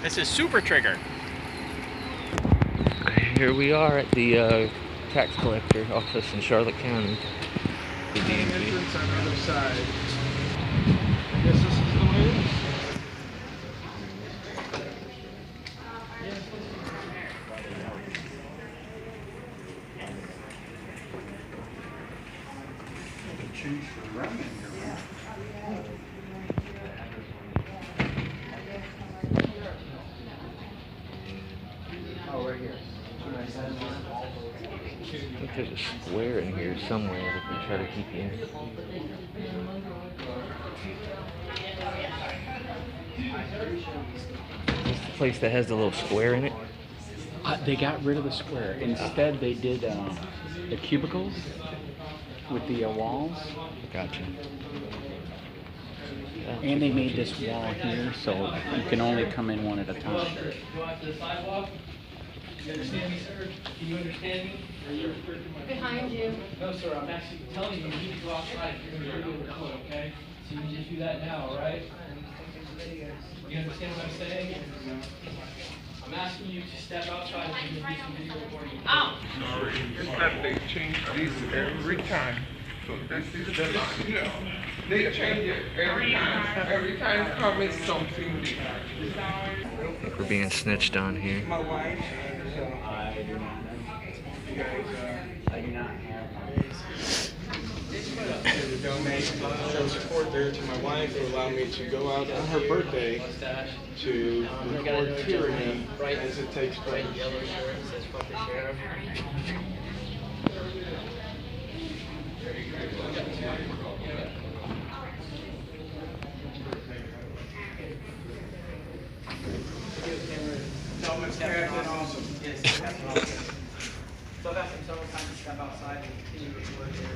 This is Super Trigger. Here we are at the tax collector office in Charlotte County. The DMV. Entrance on the other side. I guess this is the way. Change for running here. Oh, right here. I think there's a square in here somewhere that we try to keep you in. Is this the place that has the little square in it? They got rid of the square. Instead, they did the cubicles with the walls. Gotcha. And they made this wall here, so you can only come in one at a time. Go out to the sidewalk. You understand me, sir? Can you understand me? Behind you. No, sir, I'm actually telling you, you need to go outside if you're going to do the code, okay? So you can just do that now, all right? You understand what I'm saying? I'm asking you to step outside and do some video recording. Oh! They change these every time. So this is the line. You know, they change it every time. Every time it comes something different. I think we're being snitched on here. My wife. I do not know. You guys, I do not have To donate show support there to my wife who allowed me to go out on her birthday to record tyranny as it takes place. Yellow shirt says fuck the sheriff. Tell Miss Cat that's awesome. Yes, that's awesome. So I've asked him several times to step outside and continue to work here.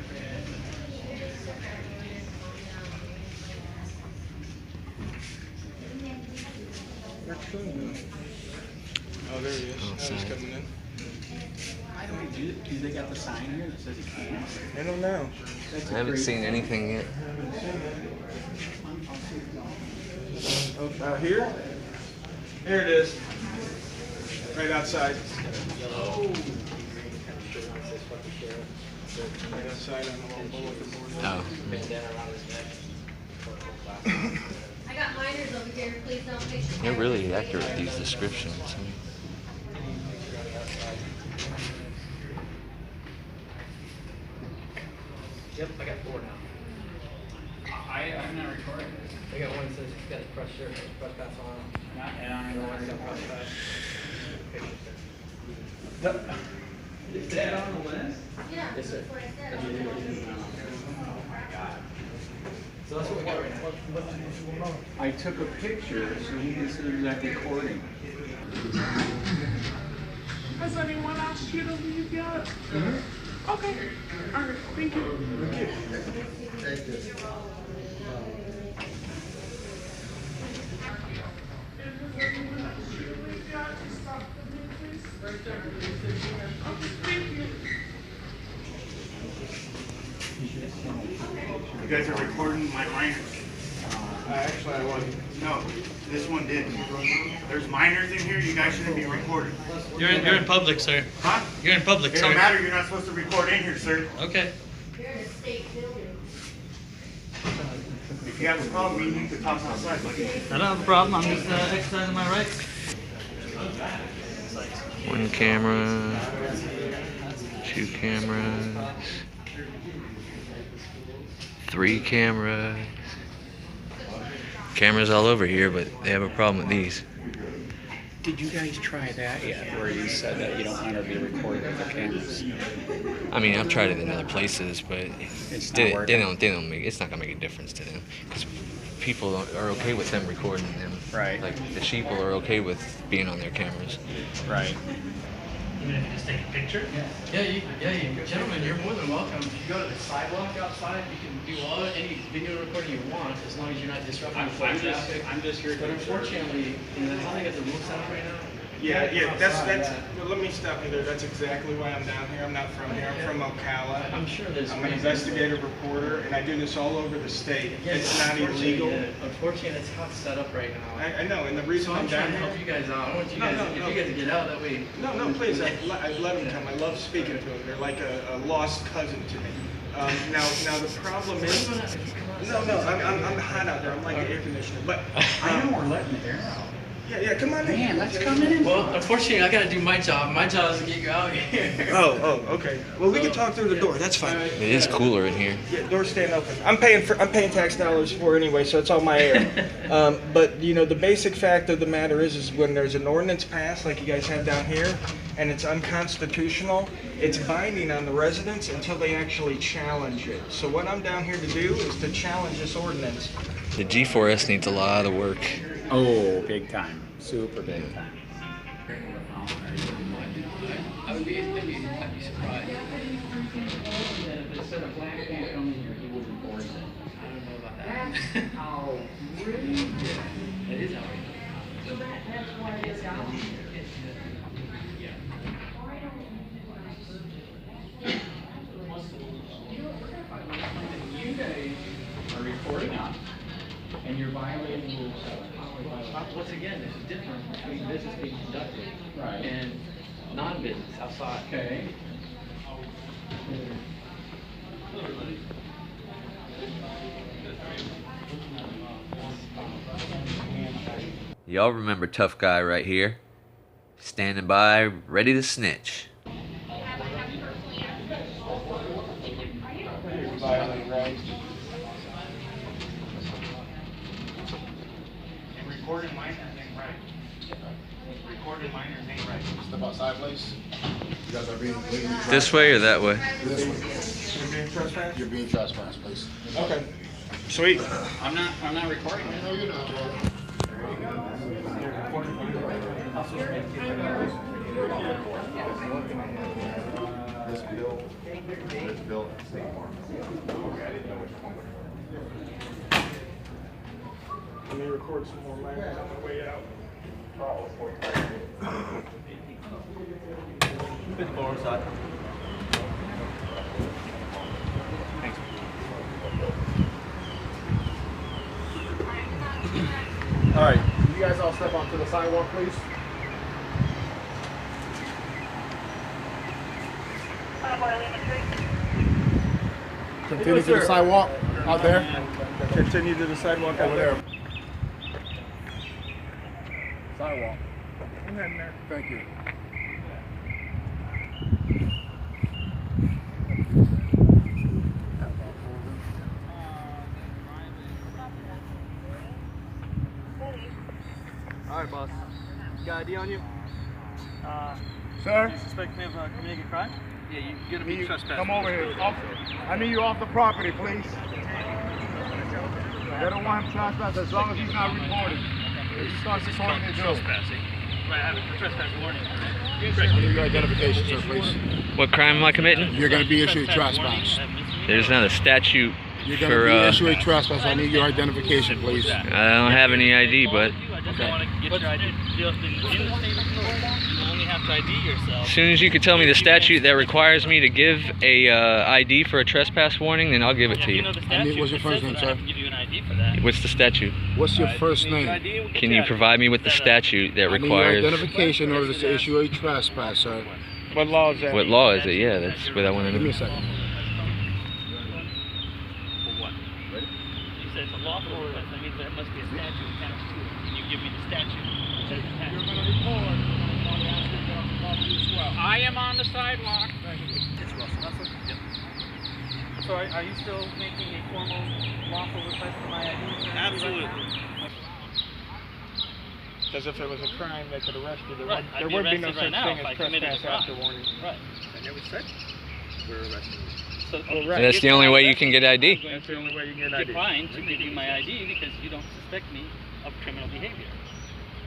Oh, there he is. Oh, Now he's sorry. coming in. I don't do they got the sign here that says he can't? I don't know. I haven't seen anything yet. Oh, here? Here it is. Right outside. Right outside on the little bulletin board. Oh. I got minors over here. Please don't take your They're really accurate, these descriptions. Yep, I got 4 now. I'm not recording. I got one that says he's got a press shirt, press pass on. Not, and I'm Another not one's got press recording. pass. Is that on the list? Yeah, Yes, sir. that's what I said. Oh my God. So that's what we got right now. I took a picture so he considers that recording. Has anyone asked you to leave yet? Okay. All right. Thank you. You guys are recording my minors. Actually, I wasn't. No, this one didn't. There's minors in here, you guys shouldn't be recording. You're in public, sir. Huh? You're in public, It sir. don't matter, you're not supposed to record in here, sir. Okay. You're in a state building. If you have a problem, you need to talk outside, buddy. I don't have a problem. I'm just exercising my rights. One camera, 2 cameras, 3 cameras. Cameras all over here, but they have a problem with these. Did you guys try that yet? Where you said that you don't want to be recorded with the cameras? I mean, I've tried it in other places, but It's not they working. don't make. It's not gonna make a difference to them because people are okay with them recording them. Right. Like the sheeple are okay with being on their cameras. Right. Even if you just take a picture? Yeah, you, gentlemen, you're more than welcome. If you go to the sidewalk outside, you can do any video recording you want, as long as you're not disrupting the flow of traffic. I'm just here to But unfortunately, that's how they got the rules set up right now. Yeah. That's. Well, let me stop you there. That's exactly why I'm down here. I'm not from here. I'm from Ocala. I'm sure there's. I'm an investigative reporter, and I do this all over the state. It's not illegal. Unfortunately, that's how it's set up right now. I know, and the reason So I'm I'm trying down to here. help you guys out. I want you guys, if you guys get out that way. No, please. I've let them come. I love speaking to them. They're like a lost cousin to me. Now the problem is. No, I'm hot out there. I'm like an air conditioner. But I know we're letting the air out. yeah, come on in. Man, let's come in. Well, unfortunately, I got to do my job. My job is to get you out here. Oh, okay. Well, we can talk through the door. That's fine. It is cooler in here. Yeah, door's staying open. I'm paying tax dollars for it anyway, so it's all my air. But you know, the basic fact of the matter is when there's an ordinance passed, like you guys have down here, and it's unconstitutional, it's binding on the residents until they actually challenge it. So what I'm down here to do is to challenge this ordinance. The G4S needs a lot of work. Oh, big time. Super big time. I'd be surprised. If it said a black man coming here, he wouldn't board it. I don't know about that. That's outrageous. It is outrageous. You guys are reporting us, and you're violating rules. Once again, there's a difference between business being conducted Right. and non-business outside. Okay. Y'all remember tough guy right here? Standing by, ready to snitch. Violate rights. And recording minors ain't right. Recording minors ain't right. Step outside, please. You guys are being legally This way or that way? This way. You're being trespassed? You're being trespassed, please. Okay. Sweet. I'm not recording it. No, you're not. This bill, State Farm. Okay, I didn't know which one. Let me record some more minors on the way out. All right, you guys all step onto the sidewalk, please. Continue to the sidewalk out there. Continue to the sidewalk over there. Sidewalk. I'm heading there. Thank you. All right, boss. You got ID on you? Sir, You suspect me of committing a crime? Yeah, you're gonna be you trespassing. come over here. I need you off the property, please. They don't want him trespassing as long as he's not reported. If he starts reporting, they do. Trespassing. Right, I have a trespass warning. I need your identification, sir, please. What crime am I committing? You're going to be issued trespass. There's not a statute You're going for, to be issued trespass. I need your identification, please. I don't have any ID, but I just want to get your ID. In the state of Florida, you only have to ID yourself. as soon as you could tell me the statute that requires me to give a ID for a trespass warning, then I'll give it to you. know the I need- statute what's your that first says name, that I sir? have to give you an ID for that. What's the statute? What's your first name? Can you provide me with the statute that I need your requires... identification in order to issue a trespass, sir. What law is that? What law is it? Yeah, that's what I want to Give me know. a second. For what? You said it's a lawful request. That means there must be a statute attached to it. Can you give me the statute? That is attached to it? I am on the sidewalk. It's Russell. Yep. So are you still making a formal lawful request for my ID? Absolutely. Because if it was a crime, they could arrest you. Right, There I'd be would be no arrested such right now thing if I as committed a trespass after crime. warning. Right. I never said we're arresting you. So, right. That's the only way you can get ID. That's the only way you can get ID. decline to give you my ID because you don't suspect me of criminal behavior.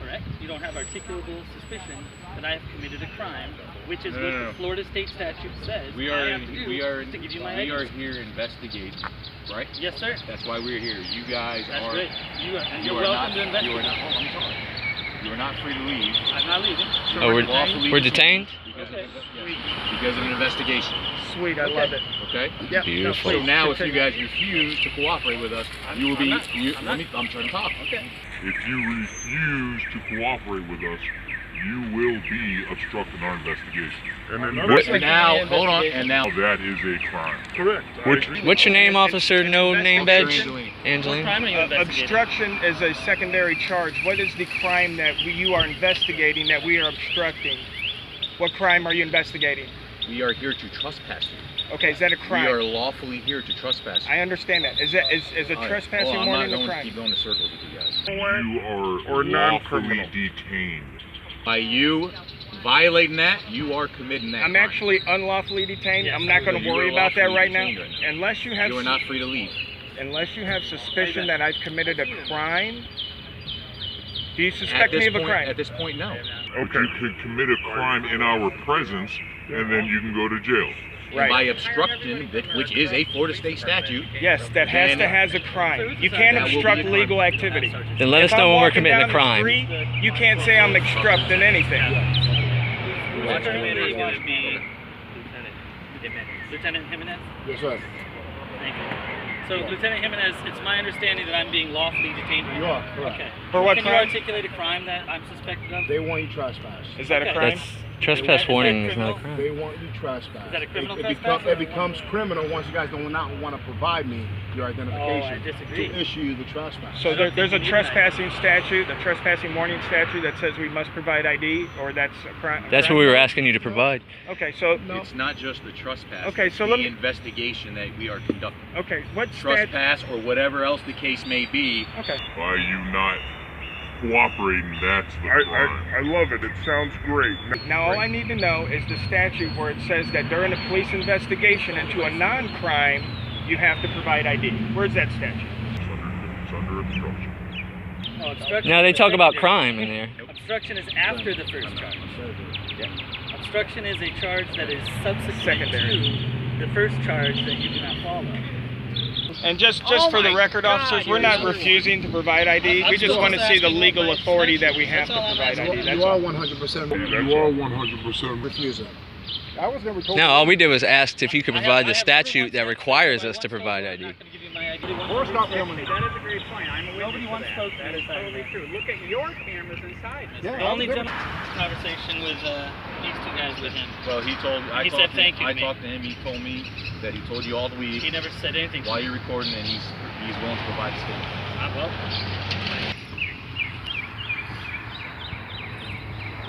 Correct? You don't have articulable suspicion that I have committed a crime, which is what the Florida state statute says We I are have to do to give you my ID. we are here investigating, right? Yes, sir. That's why we're here. You guys That's are. great. You're You are welcome not. to investigate. You are not. Oh, I'm sorry. You are not free to leave. I'm not leaving. Oh, we're detained? Because of an investigation. Sweet, I love it. Okay? Yep. Beautiful. So now if you guys refuse to cooperate with us, you will be, I'm trying to talk. Okay. If you refuse to cooperate with us, you will be obstructing our investigation. And now, hold on, and now that is a crime. Correct. What's your name, officer? No name badge? Angelina. What Angelina? crime are you investigating? Obstruction is a secondary charge. What is the crime that you are investigating that we are obstructing? What crime are you investigating? We are here to trespass you. Okay, is that a crime? We are lawfully here to trespass you. I understand that. Is a trespassing I'm warning not a going to crime? keep going in circles with you guys. You are lawfully detained. By you violating that, you are committing that I'm crime. actually unlawfully detained. Yes, I'm not going to you are worry about that lawfully right now. detained right now. Unless you have You are not free to leave. unless you have suspicion that I've committed a crime. Do you suspect me of a crime? At this point, no. But you could commit a crime in our presence, and then you can go to jail. Right. By obstructing, which is a Florida state statute. Yes, that has to has a crime. You can't That will be obstruct a crime. legal activity. Then let us If I'm know when we're walking committing down a crime. the street, you can't say I'm obstructing anything. What's committee is going to be Lieutenant Jimenez? Yes, sir. Thank you. So, Lieutenant Jimenez, it's my understanding that I'm being lawfully detained. You are, correct. Okay. For what Can crime? you articulate a crime that I'm suspected of? They want you trespass. Is that a Okay. crime? That's trespass warning is not a criminal? crime. They want you trespass. Is that a criminal it trespass? It becomes criminal once you guys do not want to provide me your identification disagree. to issue the trespass. So there's a trespassing statute, a trespassing warning statute that says we must provide ID, or that's a crime? That's what we were asking you to provide. Okay, so It's not just the trespass. Okay, it's so the let me- investigation that we are conducting. okay, what stat? Trespass or whatever else the case may be. Okay. By you not cooperating, that's the crime. I love it. It sounds great. Now all I need to know is the statute where it says that during a police investigation into a non-crime, you have to provide ID. Where's that statute? It's under obstruction. Oh, obstruction. Now they is a talk about secondary. crime in there. Obstruction is after the first charge. Obstruction is a charge that is subsequent Secondary. to the first charge that you do not follow. And just for the record, officers, we're not refusing to provide ID. We just want to see the legal authority that we have to provide ID. That's You are all. 100%. You are 100% refusing. I was never told. No, all we did was ask if you could provide the statute that requires us to provide ID. Or stop filming. That is a great point. I'm a Nobody witness wants to folks that. to That is decide totally that. true. Look at your cameras inside. Yeah, The only I was never- conversation with these two guys with him. Well, he told. He said thank you to I me. talked to him. He told me that he told you all the week He never said anything. while you're recording, and he's willing to provide a statement. Well.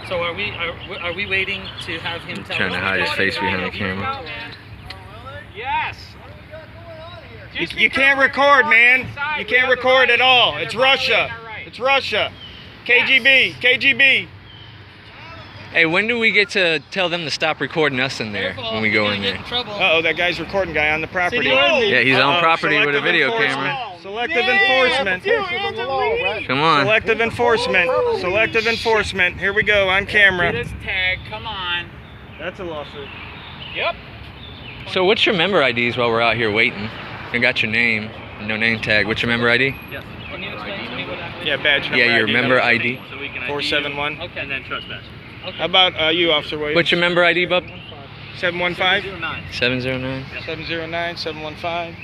So are we waiting to have him tell Trying to us? hide his face behind the camera. Yes. You can't record, man. You can't record at all. It's Russia. It's Russia. KGB. KGB. Hey, when do we get to tell them to stop recording us in there when we go in there? Uh-oh, that guy's recording guy on the property. Yeah, he's on Uh-oh, property with a selective video enforcement. camera. Selective enforcement. Come on. Selective enforcement. Selective enforcement. Here we go on camera. Get his tag. Come on. That's a lawsuit. Yep. So what's your member IDs while we're out here waiting? I got your name, no name tag. What's your member ID? Yes. Can you explain to me what that is? Yeah, badge number. Yeah, your ID member number. ID. So we can ID 471. Okay. And then trespass. Okay. How about you, Officer Williams? What's your member ID, bub? 715? 09. 709. 709, 715.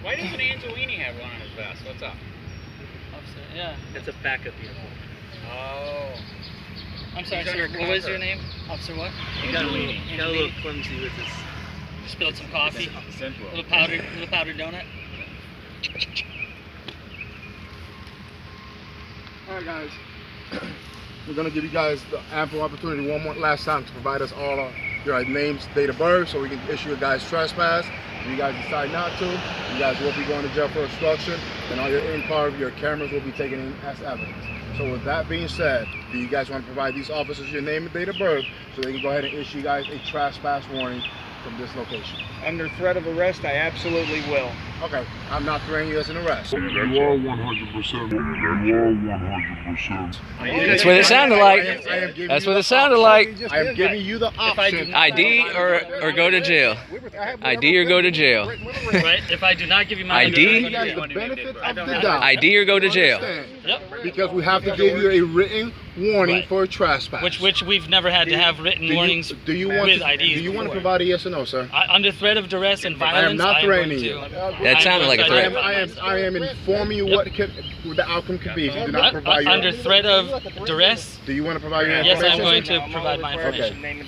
Why doesn't Angelini have one on his vest? What's up? Yeah. It's a backup vehicle. Oh. I'm sorry, He's sir. undercover. What was your name? Officer what? He got a little clumsy with his. Spilled some coffee. Central. Little powdered donut. All right, guys. We're gonna give you guys the ample opportunity one more last time to provide us all your names, date of birth, so we can issue you guys trespass. If you guys decide not to, you guys will be going to jail for obstruction, and all your in-car, your cameras will be taken in as evidence. So with that being said, do you guys want to provide these officers your name and date of birth so they can go ahead and issue you guys a trespass warning from this location? Under threat of arrest, I absolutely will. Okay, I'm not threatening you as an arrest. You are 100%. You are 100%. That's what it sounded like. That's what it sounded like. I am giving you the option. ID or go to jail. ID or go to jail. Right? If I do not give you my ID? ID or go to jail. Yep. Because we have to give you a written warning for trespass. Which we've never had to have written warnings with IDs. Do you want to provide a yes or no, sir? Under threat of duress and violence, I am not threatening you. That sounded like a threat. I am informing you what the outcome could be if you do not provide your... Under threat of duress? Do you want to provide your Yes, information? I'm going to provide my information. Okay.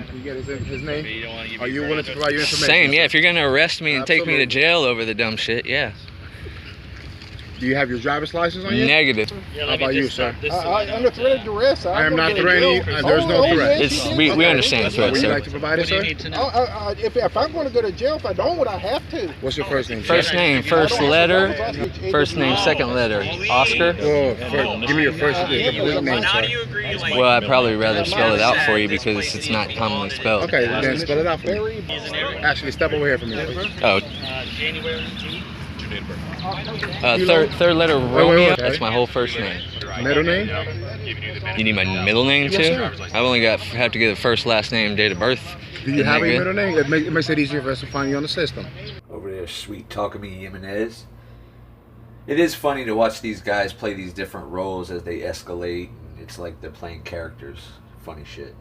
Can you get his name? Are you willing to provide your information? Same, yeah. If you're going to arrest me and take me to jail over the dumb shit, yeah. Do you have your driver's license on you? Negative. How about you, sir? Under threat of duress. I am not threatening you. There's no threat. We understand the threat, Would you sir. like to provide it, sir? If I'm going to go to jail, if I don't, would I have to? What's your first name? First name, first letter. First name, second letter. Oscar? Give me your first name, sir. Well, I'd probably rather spell it out for you because it's not commonly spelled. Okay, then spell it out for me. Actually, step over here for me, please. Oh. January. Third letter, Romeo. That's my whole first name. Middle name? You need my middle name too? Yes, sir. I've only have to give the first, last name, date of birth. Do you have a middle name? It makes it easier for us to find you on the system. Over there, sweet talking me Jimenez. It is funny to watch these guys play these different roles as they escalate. It's like they're playing characters. Funny shit.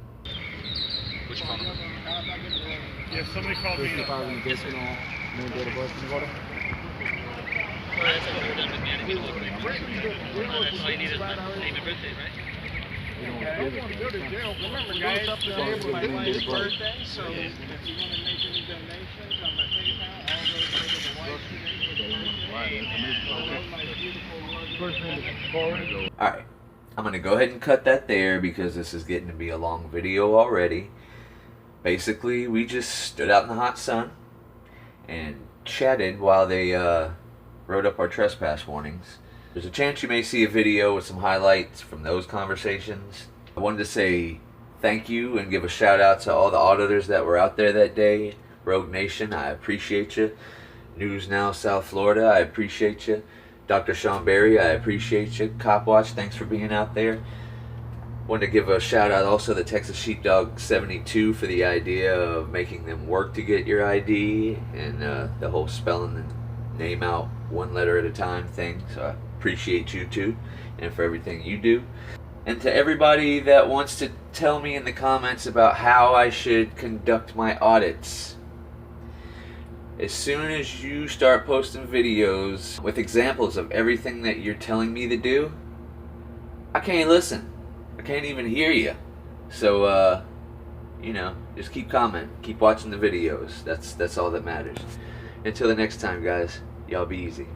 Which phone? Yeah, somebody called me. Well, that's what we're done with me. I didn't get a look at it. That's all you need is my name and birthday, right? I don't want to go to jail. Remember, guys, it's his birthday, so if you want to make any donations on my PayPal, all those go to the wife. Alright, I'm going to go ahead and cut that there because this is getting to be a long video already. Basically, we just stood out in the hot sun and chatted while they wrote up our trespass warnings. There's a chance you may see a video with some highlights from those conversations. I wanted to say thank you and give a shout out to all the auditors that were out there that day. Rogue Nation, I appreciate you. News Now South Florida, I appreciate you. Dr. Sean Berry, I appreciate you. Cop Watch, thanks for being out there. Wanted to give a shout out also to Texas Sheepdog 72 for the idea of making them work to get your ID and the whole spelling the name out one letter at a time thing. So I appreciate you too and for everything you do. And to everybody that wants to tell me in the comments about how I should conduct my audits. As soon as you start posting videos with examples of everything that you're telling me to do, I can't listen. I can't even hear you. So, you know, just keep commenting. Keep watching the videos. That's all that matters. Until the next time, guys, y'all be easy.